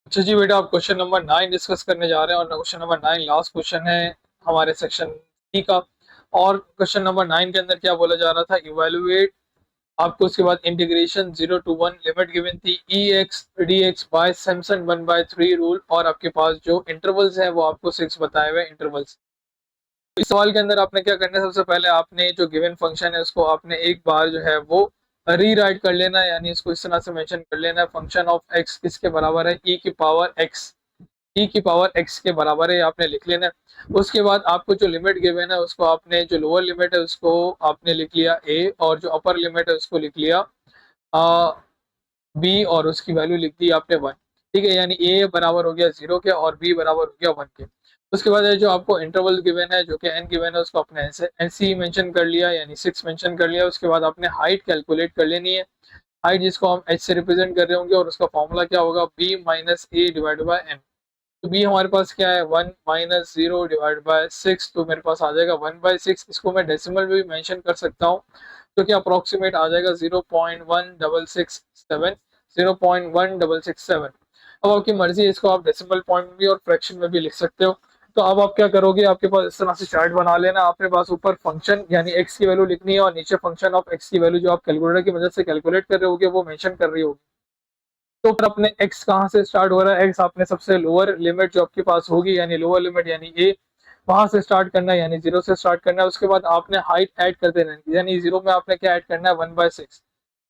अच्छा जी बेटा, आप क्वेश्चन नंबर 9 डिस्कस करने जा रहे हैं और क्वेश्चन नंबर 9 लास्ट क्वेश्चन है हमारे सेक्शन सी का। और क्वेश्चन नंबर 9 के अंदर क्या बोला जा रहा था, इवेलुएट। आपको उसके बाद इंटीग्रेशन 0 to 1 लिमिट गिवन थी e x d x by Simpson 1/3 rule, और आपके पास जो इंटरवल्स हैं वो आपको 6 बताए हुए इंटरवल्स। इस सवाल के अंदर आपने क्या करना है, सबसे पहले आपने जो गिवन फंक्शन है उसको आपने एक बार जो है वो रीराइट कर लेना है, यानी इसको इस तरह से मेंशन कर लेना है, फंक्शन ऑफ एक्स किसके बराबर है, ई की पावर एक्स। ई की पावर एक्स के बराबर है आपने लिख लेना है। उसके बाद आपको जो लिमिट गिवन है उसको आपने, जो लोअर लिमिट है उसको आपने लिख लिया ए, और जो अपर लिमिट है उसको लिख लिया बी, और उसकी वैल्यू लिख दी आपने 1। ठीक है, यानी ए बराबर हो गया 0 के और बी बराबर हो गया 1 के। उसके बाद जो आपको इंटरवल गिवन है जो कि एन गिवन है उसको आपने ऐसे ही मेंशन कर लिया, यानी 6 मेंशन कर लिया। उसके बाद आपने हाइट कैलकुलेट कर लेनी है, हाइट जिसको हम एच से रिप्रेजेंट कर रहे होंगे, और उसका फॉर्मूला क्या होगा, B minus A divide by N. तो बी हमारे पास क्या है, 1 माइनस 0 डिवाइड बाय 6, तो मेरे पास आ जाएगा 1/6। इसको मैं डेसिमल में भी मेंशन कर सकता हूँ, तो क्या अप्रोक्सीमेट आ जाएगा 0.1667, 0.1667। अब आपकी मर्जी है, इसको आप डेसिमल पॉइंट में भी और फ्रैक्शन में भी लिख सकते हो। तो अब आप क्या करोगे, आपके पास इस तरह से चार्ट बना लेना, आपके पास ऊपर फंक्शन यानी एक्स की वैल्यू लिखनी है, और नीचे फंक्शन ऑफ एक्स की वैल्यू जो आप कैलकुलेटर की मदद से कैलकुलेट कर रहे होगे वो मेंशन कर रही होगी। तो फिर अपने x कहाँ से स्टार्ट हो रहा है, x आपने सबसे लोअर लिमिट जो आपके पास होगी, यानी लोअर लिमिट यानी a, वहां से स्टार्ट करना है, यानी 0 से स्टार्ट करना है। उसके बाद आपने हाइट ऐड कर देना है, यानी 0 में आपने क्या ऐड करना है, 1/6।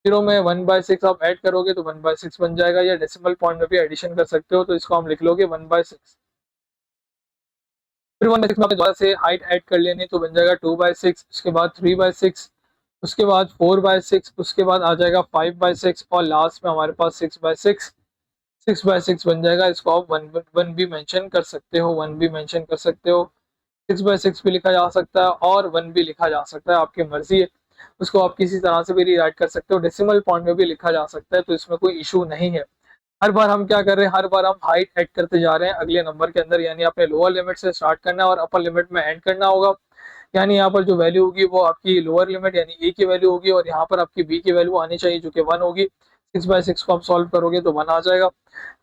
0 में 1/6 आप ऐड करोगे तो 1/6 बन जाएगा, या डेसिमल पॉइंट में भी एडिशन कर सकते हो, तो इसको हम लिख लोगे 1/6। फिर 1/6 में आपने दोबारा से हाइट ऐड कर लेनी, तो बन जाएगा 2/6, उसके बाद 3/6, उसके बाद 4/6, उसके बाद आ जाएगा 5/6, और लास्ट में हमारे पास 6/6। 6/6 बन जाएगा, इसको आप वन वन भी मेंशन कर सकते हो, 1 भी मेंशन कर सकते हो। 6/6 भी लिखा जा सकता है और 1 भी लिखा जा सकता है, आपकी मर्जी है। उसको आप किसी तरह से भी रीराइट कर सकते हो, डेसिमल पॉइंट में भी लिखा जा सकता है, तो इसमें कोई इशू नहीं है। हर बार हम क्या कर रहे हैं, हर बार हम हाइट ऐड करते जा रहे हैं अगले नंबर के अंदर, यानी आपने लोअर लिमिट से स्टार्ट करना है और अपर लिमिट में एंड करना होगा। यानी यहाँ पर जो वैल्यू होगी वो आपकी लोअर लिमिट यानी ए की वैल्यू होगी, और यहाँ पर आपकी बी की वैल्यू आनी चाहिए जो कि 1 होगी। 6/6 को आप सॉल्व करोगे तो 1 आ जाएगा।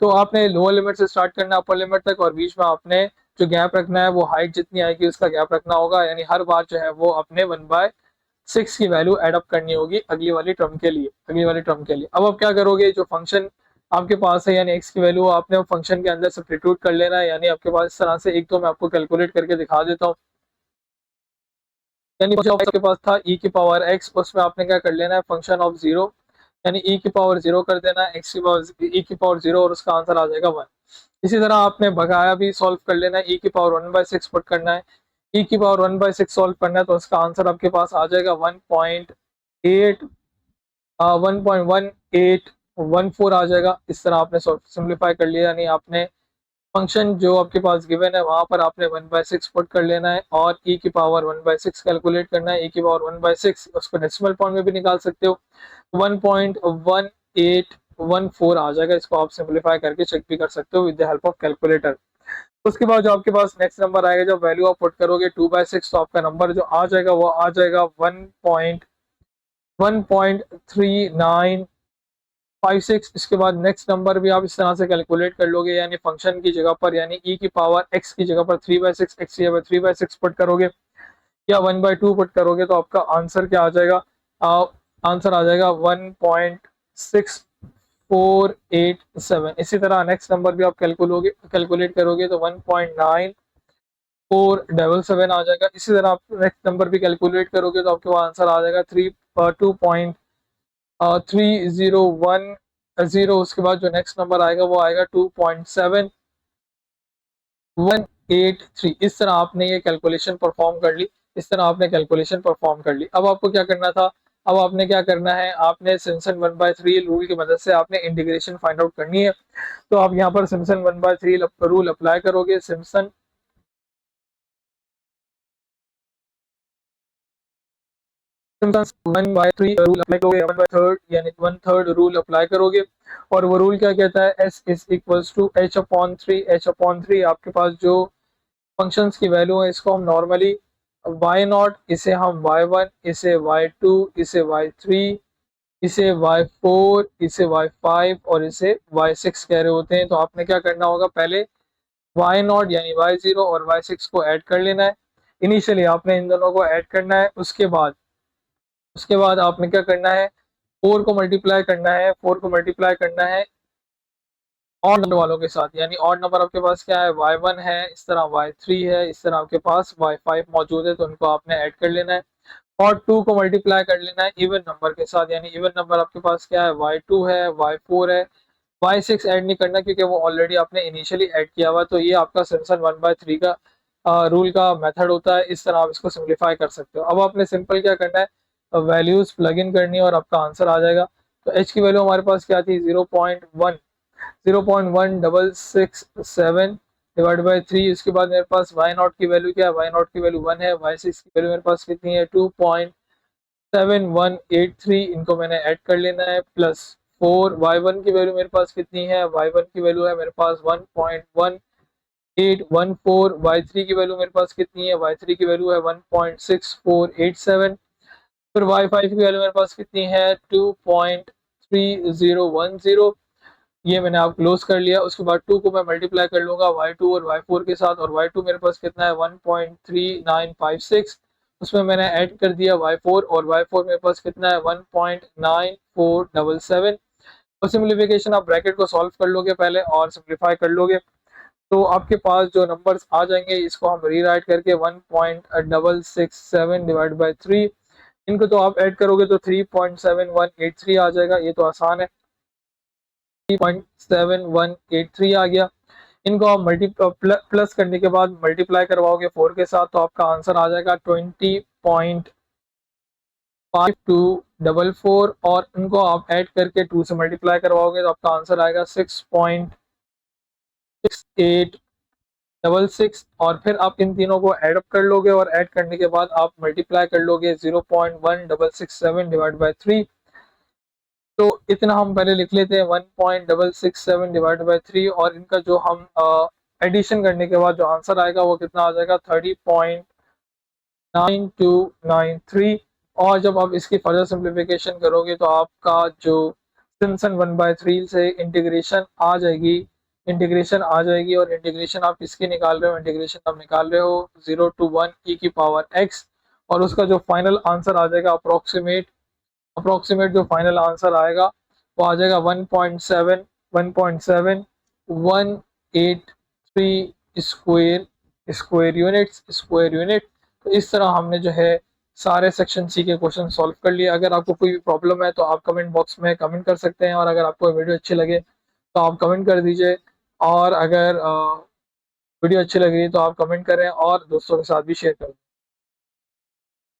तो आपने लोअर लिमिट से स्टार्ट करना है अपर लिमिट तक, और बीच में आपने जो गैप रखना है वो हाइट जितनी आएगी उसका गैप रखना होगा, यानी हर बार जो है वो अपने 1/6 की वैल्यू एड अप करनी होगी अगली वाली टर्म के लिए, अगली वाली टर्म के लिए। अब आप क्या करोगे, जो फंक्शन आपके पास है यानी एक्स की वैल्यू आपने फंक्शन के अंदर सब्स्टिट्यूट कर लेना है, यानी आपके पास इस तरह से, एक तो मैं आपको कैलकुलेट करके दिखा देता हूँ। यानी जो आपके पास था e की पावर x, उसमें आपने क्या कर लेना है, फंक्शन ऑफ 0 यानी e की पावर 0 कर देना है, x की पावर e की पावर 0, और उसका आंसर आ जाएगा 1। इसी तरह आपने बकाया भी सॉल्व कर लेना है, e की पावर 1/6 पुट करना है, e की पावर 1/6 सॉल्व करना है, तो उसका आंसर आपके पास आ जाएगा 1.8 1.1814 आ जाएगा। इस तरह आपने सिंप्लीफाई कर लिया, यानी आपने फंक्शन जो आपके पास गिवन है वहां पर आपने 1/6 पुट कर लेना है, और e की पावर 1/6 कैलकुलेट करना है। e की पावर 1/6 उसको डेसिमल पॉइंट में भी निकाल सकते हो, 1.1814 आ जाएगा। इसको आप सिंप्लीफाई करके चेक भी कर सकते हो with the help of calculator. उसके बाद जो आपके पास नेक्स्ट नंबर आएगा, जब वैल्यू आप पुट करोगे 2/6, तो आपका नंबर जो आ जाएगा वो आ जाएगा 1.3956। इसके बाद नेक्स्ट नंबर भी आप इस तरह से कैलकुलेट कर लोगे, यानी फंक्शन की जगह पर यानी e की पावर x की जगह पर 3/6, x की जगह 3/6 पुट करोगे या 1/2 पुट करोगे, तो आपका आंसर क्या आ जाएगा, आंसर आ जाएगा 1.6487। इसी तरह नेक्स्ट नंबर भी आप कैलकुलेट करोगे तो 1.9477 आ जाएगा। इसी तरह आप नेक्स्ट नंबर भी कैलकुलेट करोगे तो आपके पास आंसर आ जाएगा 3010। उसके बाद जो नेक्स्ट नंबर आएगा वो आएगा 2.7183। इस तरह आपने ये कैलकुलेशन परफॉर्म कर ली, इस तरह आपने कैलकुलेशन परफॉर्म कर ली। अब आपको क्या करना था, अब आपने क्या करना है, आपने सिम्पसन 1/3 रूल की मदद से आपने इंटीग्रेशन फाइंड आउट करनी है। तो आप यहाँ पर सिम्पसन 1/3 रूल अप्लाई करोगे। सिम्पसन 1/3 रूल अप्लाई करोगे, 1/3 यानी 1/3 रूल अप्लाई करोगे, और वो रूल क्या कहता है, s is equals to h/3। h/3 आपके पास जो फंक्शंस की वैल्यू है इसको हम नॉर्मली y0, इसे हम y1, इसे y2, इसे y3, इसे y4, इसे y5 और इसे y6 कह रहे होते हैं। तो आपने क्या करना होगा, पहले y0 यानी y0 और y6 को ऐड कर लेना है। इनिशियली आपने इन दोनों को ऐड करना है। उसके बाद आपने क्या करना है, 4 को मल्टीप्लाई करना है। 4 को मल्टीप्लाई करना है ऑड नंबर वालों के साथ, यानी ऑड नंबर आपके पास क्या है, y1 है, इस तरह y3 है, इस तरह आपके पास y5 मौजूद है, तो उनको आपने ऐड कर लेना है। और 2 को मल्टीप्लाई कर लेना है इवन नंबर के साथ, यानी इवन नंबर आपके पास क्या है, y2 है, y4 है। y6 ऐड नहीं करना क्योंकि वो ऑलरेडी आपने इनिशियली ऐड किया हुआ। तो ये आपका सिम्पसन 1/3 का रूल का मेथड होता है। इस तरह आप इसको सिंप्लीफाई कर सकते हो। अब आपने सिंपल क्या करना है, वैल्यूज प्लग इन करनी है और आपका आंसर आ जाएगा। तो h की वैल्यू हमारे पास क्या थी, 0.1667 डिवाइड बाई 3। उसके बाद मेरे पास y0 की वैल्यू क्या है, y0 की वैल्यू 1 है। y6 की वैल्यू मेरे पास कितनी है, 2.7183। इनको मैंने ऐड कर लेना है, प्लस 4। y1 की वैल्यू मेरे पास कितनी है, y1 की वैल्यू है मेरे पास 1.1814। y3 की वैल्यू मेरे पास कितनी है, y3 की वैल्यू है 1.6487। फिर y5 की वैल्यू मेरे पास कितनी है, 2.3010। ये मैंने आप क्लोज कर लिया। उसके बाद 2 को मैं मल्टीप्लाई कर लूंगा y2 और y4 के साथ, और y2 मेरे पास कितना है, 1.3956। उसमें मैंने ऐड कर दिया y4, और y4 मेरे पास कितना है, 1.9477। और सिंप्लीफिकेशन आप ब्रैकेट को सॉल्व कर लोगे पहले और सिंप्लीफाई कर लोगे, तो आपके पास जो नंबर्स आ जाएंगे इसको हम रीराइट करके 1.667 डिवाइड बाई 3, इनको तो आप ऐड करोगे तो 3.7183 आ जाएगा। ये तो आसान है, 3.7183 आ गया। इनको आप प्लस करने के बाद मल्टीप्लाई करवाओगे 4 के साथ, तो आपका आंसर आ जाएगा 20.5244। और इनको आप ऐड करके 2 से मल्टीप्लाई करवाओगे तो आपका आंसर आएगा 6.6866। और फिर आप इन तीनों को ऐड अप कर लोगे, और ऐड करने के बाद आप मल्टीप्लाई कर लोगे 0.1667 डिवाइड बाई 3। तो इतना हम पहले लिख लेते हैं, 1.667 डिवाइड बाई 3। और इनका जो हम एडिशन करने के बाद जो आंसर आएगा वो कितना आ जाएगा, 30.9293। और जब आप इसकी फर्दर सिंप्लीफिकेशन करोगे तो आपका जो सिम्पसन 1/3 से इंटीग्रेशन आ जाएगी। और इंटीग्रेशन आप किसकी निकाल रहे हो, इंटीग्रेशन आप निकाल रहे हो 0 to 1 e की पावर x। और उसका जो फाइनल आंसर आ जाएगा, अप्रोक्सीमेट जो फाइनल आंसर आएगा वो आ जाएगा 1.7183 स्क्वायर यूनिट। तो इस तरह हमने जो है सारे सेक्शन सी के क्वेश्चन सॉल्व कर लिए। अगर आपको कोई भी प्रॉब्लम है तो आप कमेंट बॉक्स में कमेंट कर सकते हैं, और अगर आपको वीडियो अच्छी लगे तो आप कमेंट कर दीजिए। और अगर वीडियो अच्छी लगी तो आप कमेंट करें और दोस्तों के साथ भी शेयर करें।